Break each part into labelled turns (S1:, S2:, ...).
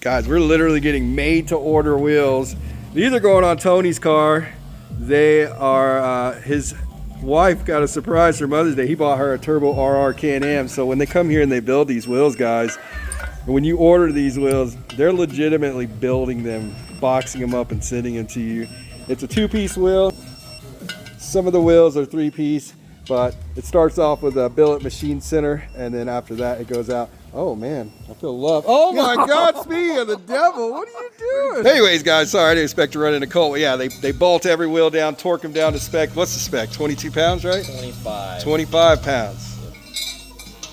S1: Guys, we're literally getting made to order wheels. These are going on Tony's car. They are, his wife got a surprise for Mother's Day. He bought her a Turbo RR Can-Am. So when they come here and they build these wheels, guys, when you order these wheels, they're legitimately building them, boxing them up and sending them to you. It's a 2-piece wheel. Some of the wheels are 3-piece, but it starts off with a billet machine center, and then after that it goes out. Oh man, I feel love. Oh my God, speaking of the devil, what are you doing? Anyways, guys, sorry, I didn't expect to run into Colt. Yeah, they bolt every wheel down, torque them down to spec. What's the spec? 22 pounds, right?
S2: 25.
S1: 25 pounds.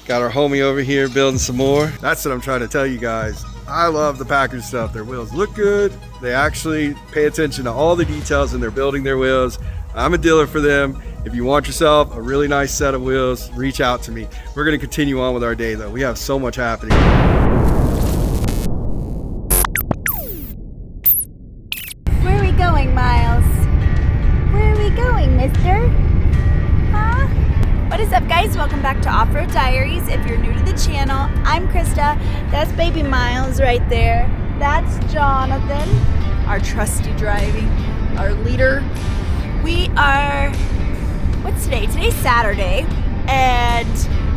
S1: Got our homie over here building some more. That's what I'm trying to tell you guys. I love the Packard stuff. Their wheels look good. They actually pay attention to all the details when they're building their wheels. I'm a dealer for them. If you want yourself a really nice set of wheels, reach out to me. We're gonna continue on with our day though. We have so much happening.
S3: Where are we going, Miles? Where are we going, mister? Huh? What is up, guys? Welcome back to Off-Road Diaries. If you're new to the channel, I'm Krista. That's baby Miles right there. That's Jonathan, our trusty driving, our leader. We are, what's today? Today's Saturday, and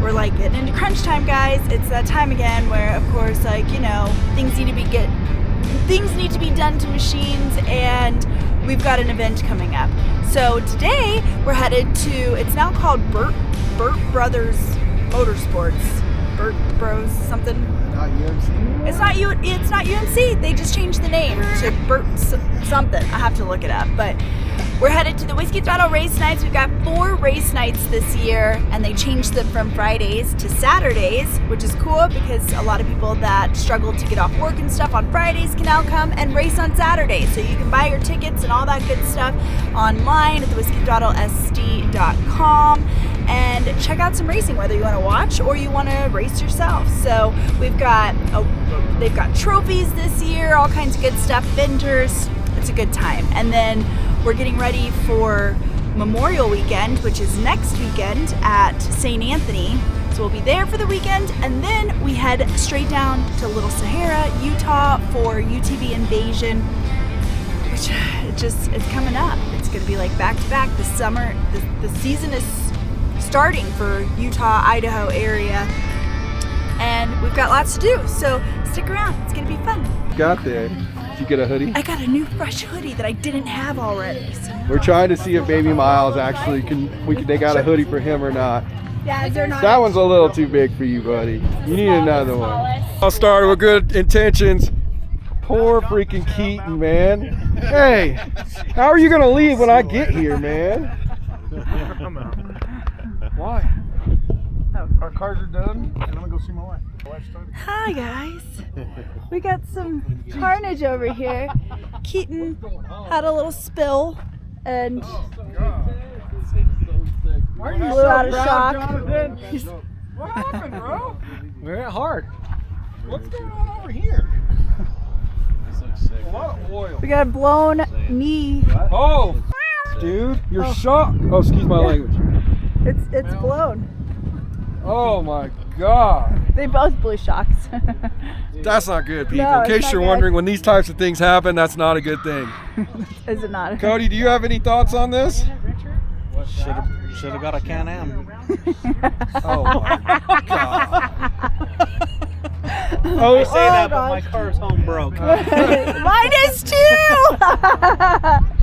S3: we're like getting into crunch time, guys. It's that time again where, of course, like, you know, things need to be done to machines, and we've got an event coming up. So today we're headed to, it's now called Burt Brothers Motorsports. Burt Bros something.
S1: Not UMC?
S3: It's not UMC. They just changed the name to Burt something. I have to look it up, but we're headed to the Whiskey Throttle race nights. We've got 4 race nights this year, and they changed them from Fridays to Saturdays, which is cool because a lot of people that struggle to get off work and stuff on Fridays can now come and race on Saturdays. So you can buy your tickets and all that good stuff online at thewhiskeythrottlesd.com and check out some racing, whether you want to watch or you want to race yourself. So they've got trophies this year, all kinds of good stuff, vendors. It's a good time. And then we're getting ready for Memorial Weekend, which is next weekend at St. Anthony. So we'll be there for the weekend, and then we head straight down to Little Sahara, Utah for UTV Invasion, which it's coming up. It's gonna be like back to back this summer. The season is starting for Utah, Idaho area, and we've got lots to do. So stick around, it's gonna be fun.
S1: Got there. Did you get a hoodie?
S3: I got a new fresh hoodie that I didn't have already. So.
S1: We're trying to see if baby Miles actually they got a hoodie for him or not.
S3: Yeah, they're not.
S1: That one's a little too big for you, buddy. You need another one. I'll start with good intentions. Poor freaking Keaton, man. Hey, how are you gonna leave when I get here, man? Why? Our cars are done, and I'm gonna go see my wife.
S3: Hi guys, we got some carnage over here. Keaton had a little spill and blew out of shock.
S1: What happened, bro?
S2: We're at hard.
S1: What's going on over here? A lot of oil.
S3: We got a blown knee.
S1: Oh, dude, you're shocked. Oh, excuse my language.
S3: It's blown.
S1: Oh my God.
S3: They both blew shocks.
S1: That's not good, people.
S3: No,
S1: in case you're wondering, when these types of things happen, that's not a good thing.
S3: Is it not?
S1: Cody, do you have any thoughts on this?
S2: Should have got a Can-Am.
S1: Oh my God.
S2: I say that, but my car's home broke.
S3: Mine is too!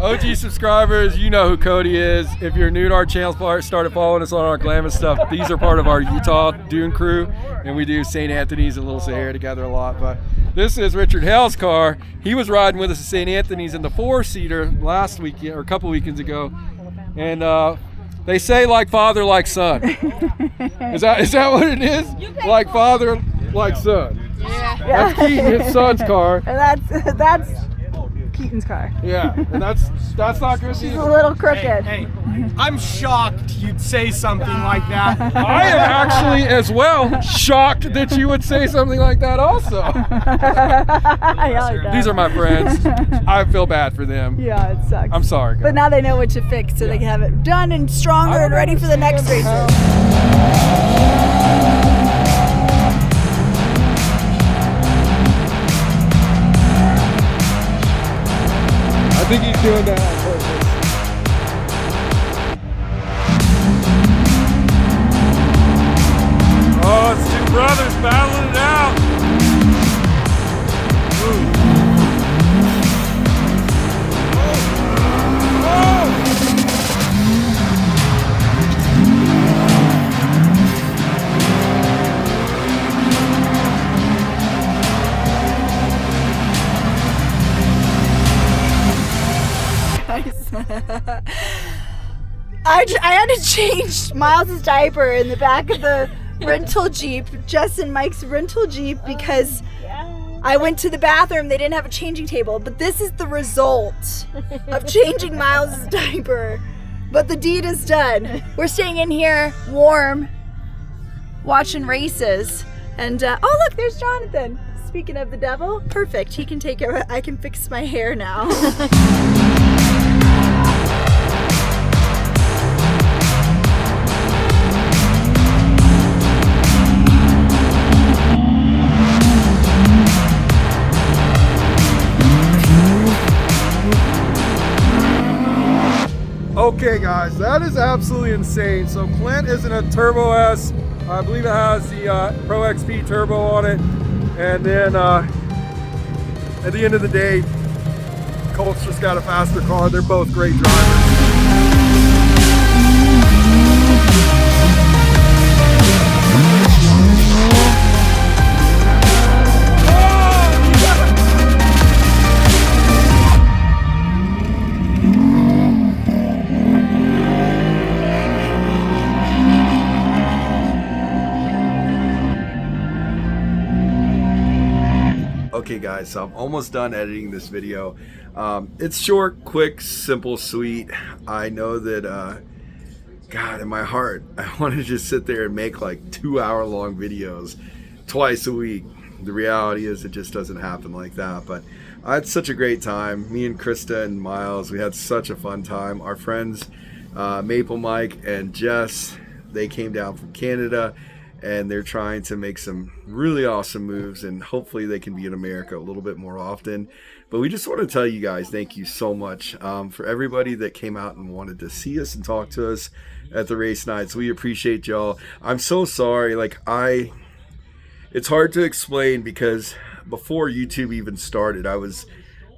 S1: OG subscribers, you know who Cody is. If you're new to our channel, started following us on our Glamis stuff. These are part of our Utah Dune crew, and we do St. Anthony's and Little Sahara together a lot. But this is Richard Hale's car. He was riding with us at St. Anthony's in the 4-seater last weekend, or a couple weekends ago, and they say like father, like son. Is that what it is? Like father, like son.
S3: Yeah.
S1: That's Keaton, his son's car.
S3: And that's Keaton's car.
S1: Yeah, and that's not good.
S3: She's a little crooked.
S4: Hey, I'm shocked you'd say something like that.
S1: I am actually as well shocked that you would say something like that also. These are my friends. I feel bad for them.
S3: Yeah, it sucks.
S1: I'm sorry, guys.
S3: But now they know what to fix, so they can have it done and stronger and ready for the next race.
S1: think he's doing that on purpose. Oh, it's two brothers battling it out.
S3: I had to change Miles' diaper in the back of the rental Jeep, Jess and Mike's rental Jeep, because I went to the bathroom. They didn't have a changing table, but this is the result of changing Miles' diaper. But the deed is done. We're staying in here warm, watching races. And oh look, there's Jonathan. Speaking of the devil, perfect. He can take it. I can fix my hair now.
S1: Okay guys, that is absolutely insane. So Clint is in a Turbo S. I believe it has the Pro XP turbo on it. And then at the end of the day, Colt's just got a faster car. They're both great drivers. Okay guys, so I'm almost done editing this video. It's short, quick, simple, sweet. I know that, God, in my heart, I want to just sit there and make like 2-hour-long videos twice a week. The reality is it just doesn't happen like that, but I had such a great time. Me and Krista and Miles, we had such a fun time. Our friends, Maple Mike and Jess, they came down from Canada, and they're trying to make some really awesome moves, and hopefully they can be in America a little bit more often. But we just want to tell you guys thank you so much for everybody that came out and wanted to see us and talk to us at the race nights. We appreciate y'all. I'm so sorry, it's hard to explain because before YouTube even started, I was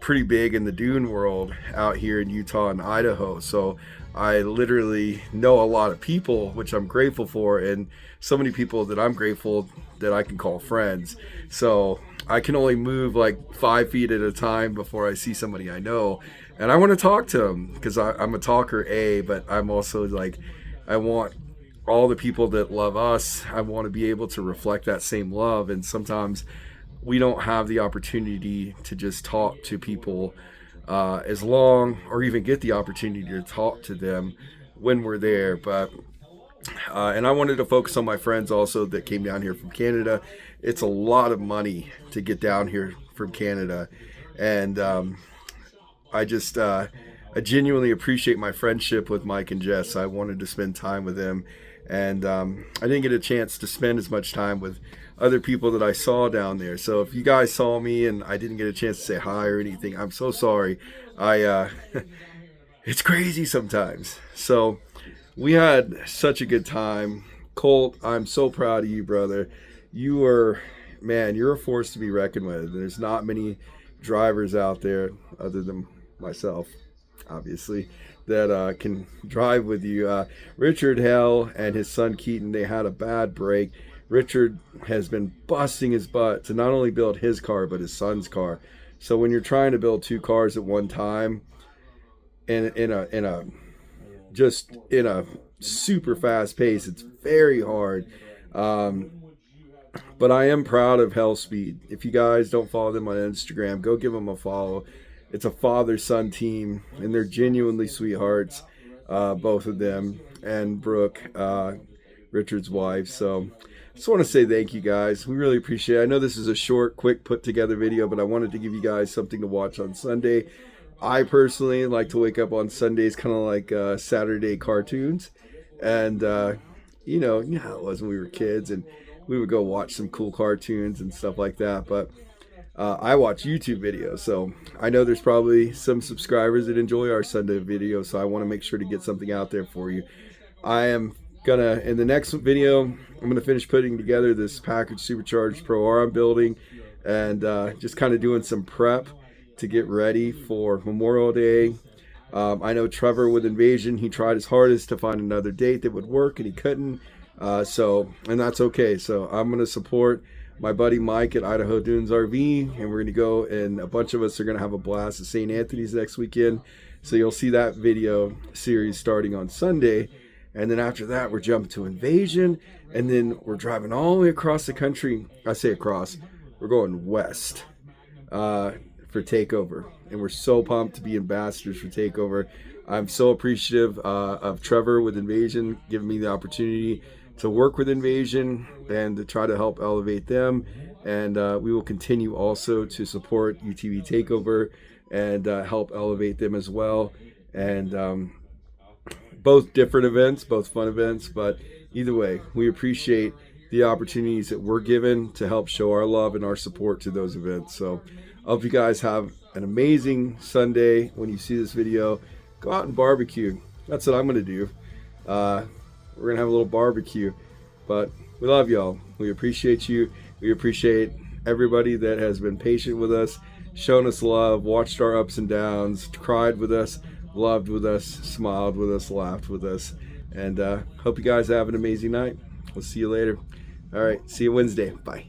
S1: pretty big in the dune world out here in Utah and Idaho, so I literally know a lot of people, which I'm grateful for, and so many people that I'm grateful that I can call friends. So I can only move like 5 feet at a time before I see somebody I know, and I want to talk to them because I'm a talker, but I'm also like, I want all the people that love us, I want to be able to reflect that same love, and sometimes we don't have the opportunity to just talk to people as long, or even get the opportunity to talk to them when we're there. But and I wanted to focus on my friends also that came down here from Canada. It's a lot of money to get down here from Canada, and I genuinely appreciate my friendship with Mike and Jess. I wanted to spend time with them, and I didn't get a chance to spend as much time with other people that I saw down there. So if you guys saw me and I didn't get a chance to say hi or anything, I'm so sorry. It's crazy sometimes. So we had such a good time. Colt, I'm so proud of you, brother. You're a force to be reckoned with. There's not many drivers out there other than myself, obviously, that can drive with you. Richard Hell and his son Keaton, they had a bad break. Richard has been busting his butt to not only build his car, but his son's car. So when you're trying to build two cars at one time, in a super fast pace, it's very hard. But I am proud of Hell Speed. If you guys don't follow them on Instagram, go give them a follow. It's a father-son team, and they're genuinely sweethearts, both of them, and Brooke, Richard's wife. So just want to say thank you guys. We really appreciate it. I know this is a short, quick, put-together video, but I wanted to give you guys something to watch on Sunday. I personally like to wake up on Sundays kind of like Saturday cartoons. And, you know how it was when we were kids, and we would go watch some cool cartoons and stuff like that. But I watch YouTube videos, so I know there's probably some subscribers that enjoy our Sunday videos, so I want to make sure to get something out there for you. I am gonna, in the next video, I'm gonna finish putting together this package supercharged Pro R I'm building, and just kind of doing some prep to get ready for Memorial Day. I know Trevor with Invasion, he tried his hardest to find another date that would work, and he couldn't. And that's okay. So I'm gonna support my buddy Mike at Idaho Dunes RV, and we're gonna go, and a bunch of us are gonna have a blast at St. Anthony's next weekend. So you'll see that video series starting on Sunday. And then after that, we're jumping to Invasion, and then we're driving all the way across the country. I say across, we're going west for Takeover, and we're so pumped to be ambassadors for Takeover. I'm so appreciative of Trevor with Invasion giving me the opportunity to work with Invasion and to try to help elevate them. And we will continue also to support UTV Takeover and help elevate them as well. And both different events, both fun events, but either way, we appreciate the opportunities that we're given to help show our love and our support to those events. So I hope you guys have an amazing Sunday. When you see this video, go out and barbecue. That's what I'm gonna do. We're gonna have a little barbecue, but we love y'all. We appreciate you. We appreciate everybody that has been patient with us, shown us love, watched our ups and downs, cried with us, loved with us, smiled with us, laughed with us, and hope you guys have an amazing night. We'll see you later. All right, see you Wednesday. Bye.